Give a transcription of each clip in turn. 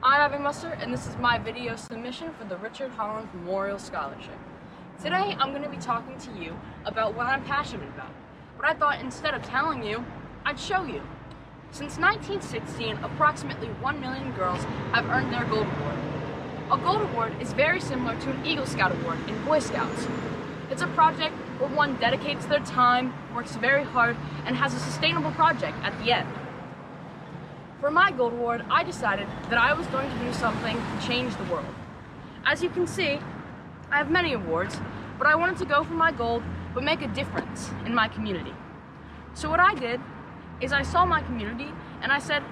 I'm Evan Muster, and this is my video submission for the Richard Holland Memorial Scholarship. Today, I'm going to be talking to you about what I'm passionate about, but I thought instead of telling you, I'd show you. Since 1916, approximately 1 million girls have earned their Gold Award. A Gold Award is very similar to an Eagle Scout Award in Boy Scouts. It's a project where one dedicates their time, works very hard, and has a sustainable project at the end. For my Gold Award, I decided that I was going to do something to change the world. As you can see, I have many awards, but I wanted to go for my gold, but make a difference in my community. So what I did is I saw my community and I said,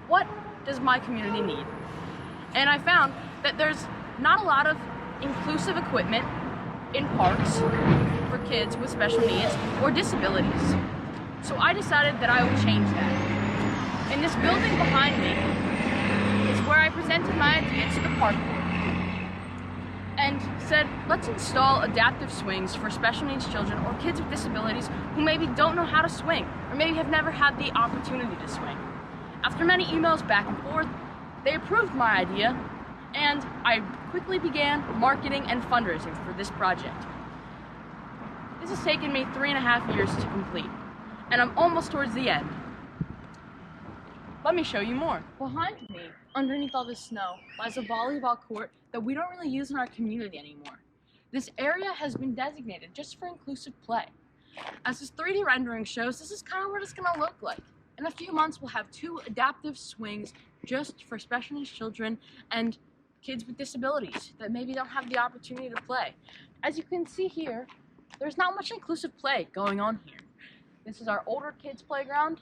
what does my community need? And I found that there's not a lot of inclusive equipment in parks for kids with special needs or disabilities. So I decided that I would change that. And this building behind me is where I presented my idea to the park board and said, let's install adaptive swings for special needs children or kids with disabilities who maybe don't know how to swing or maybe have never had the opportunity to swing. After many emails back and forth, they approved my idea, and I quickly began marketing and fundraising for this project. This has taken me 3.5 years to complete, and I'm almost towards the end. Let me show you more. Behind me, underneath all this snow, lies a volleyball court that we don't really use in our community anymore. This area has been designated just for inclusive play. As this 3D rendering shows, this is kind of what it's going to look like. In a few months, we'll have 2 adaptive swings just for special needs children and kids with disabilities that maybe don't have the opportunity to play. As you can see here, there's not much inclusive play going on here. This is our older kids' playground,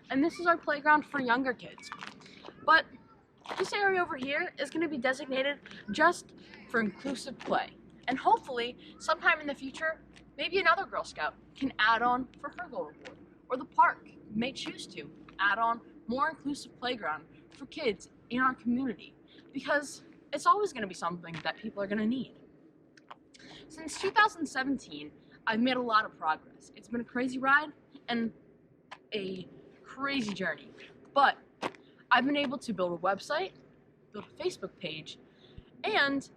and this is our playground for younger kids. But this area over here is going to be designated just for inclusive play. And hopefully, sometime in the future, maybe another Girl Scout can add on for her Gold Award. Or the park may choose to add on more inclusive playground for kids in our community. Because it's always going to be something that people are going to need. Since 2017, I've made a lot of progress. It's been a crazy ride and a crazy journey, but I've been able to build a website, build a Facebook page, and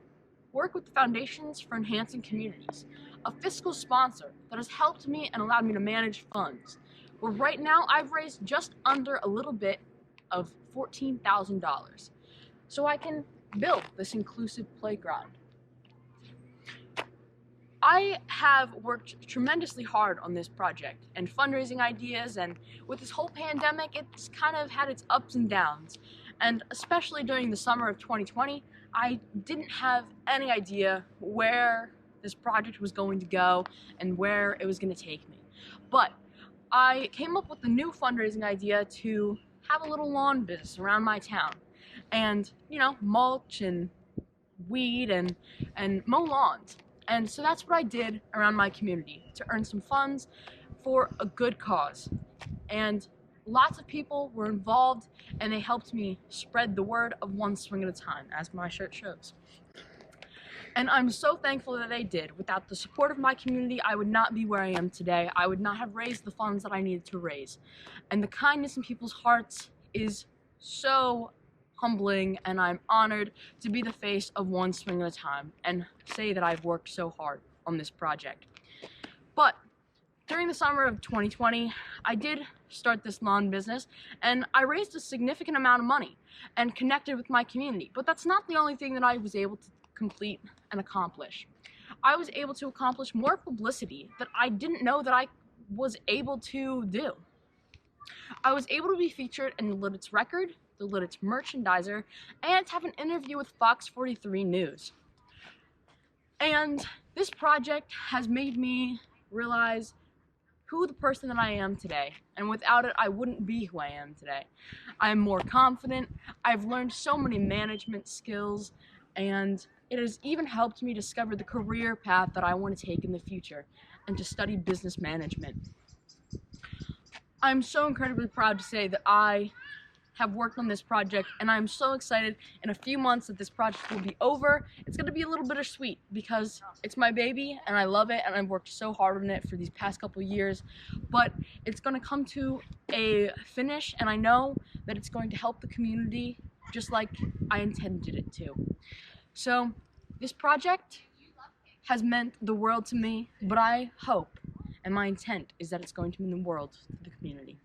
work with foundations for enhancing communities, a fiscal sponsor that has helped me and allowed me to manage funds. Well, right now I've raised just under a little bit of $14,000 so I can build this inclusive playground. I have worked tremendously hard on this project and fundraising ideas, and with this whole pandemic, it's kind of had its ups and downs. And especially during the summer of 2020, I didn't have any idea where this project was going to go and where it was going to take me. But I came up with a new fundraising idea to have a little lawn business around my town and, mulch and weed and mow lawns. And so that's what I did around my community to earn some funds for a good cause. And lots of people were involved, and they helped me spread the word of one swing at a time, as my shirt shows. And I'm so thankful that they did. Without the support of my community, I would not be where I am today. I would not have raised the funds that I needed to raise. And the kindness in people's hearts is so humbling, and I'm honored to be the face of one swing at a time and say that I've worked so hard on this project. But during the summer of 2020, I did start this lawn business, and I raised a significant amount of money and connected with my community. But that's not the only thing that I was able to complete and accomplish. I was able to accomplish more publicity that I didn't know that I was able to do. I was able to be featured in the Lidditz Record, the Lidditz Merchandiser, and have an interview with Fox 43 News. And this project has made me realize who the person that I am today, and without it I wouldn't be who I am today. I'm more confident, I've learned so many management skills, and it has even helped me discover the career path that I want to take in the future, and to study business management. I'm so incredibly proud to say that I have worked on this project, and I'm so excited in a few months that this project will be over. It's going to be a little bittersweet because it's my baby and I love it, and I've worked so hard on it for these past couple years, but it's going to come to a finish, and I know that it's going to help the community just like I intended it to. So this project has meant the world to me, but I hope and my intent is that it's going to mean the world to the community.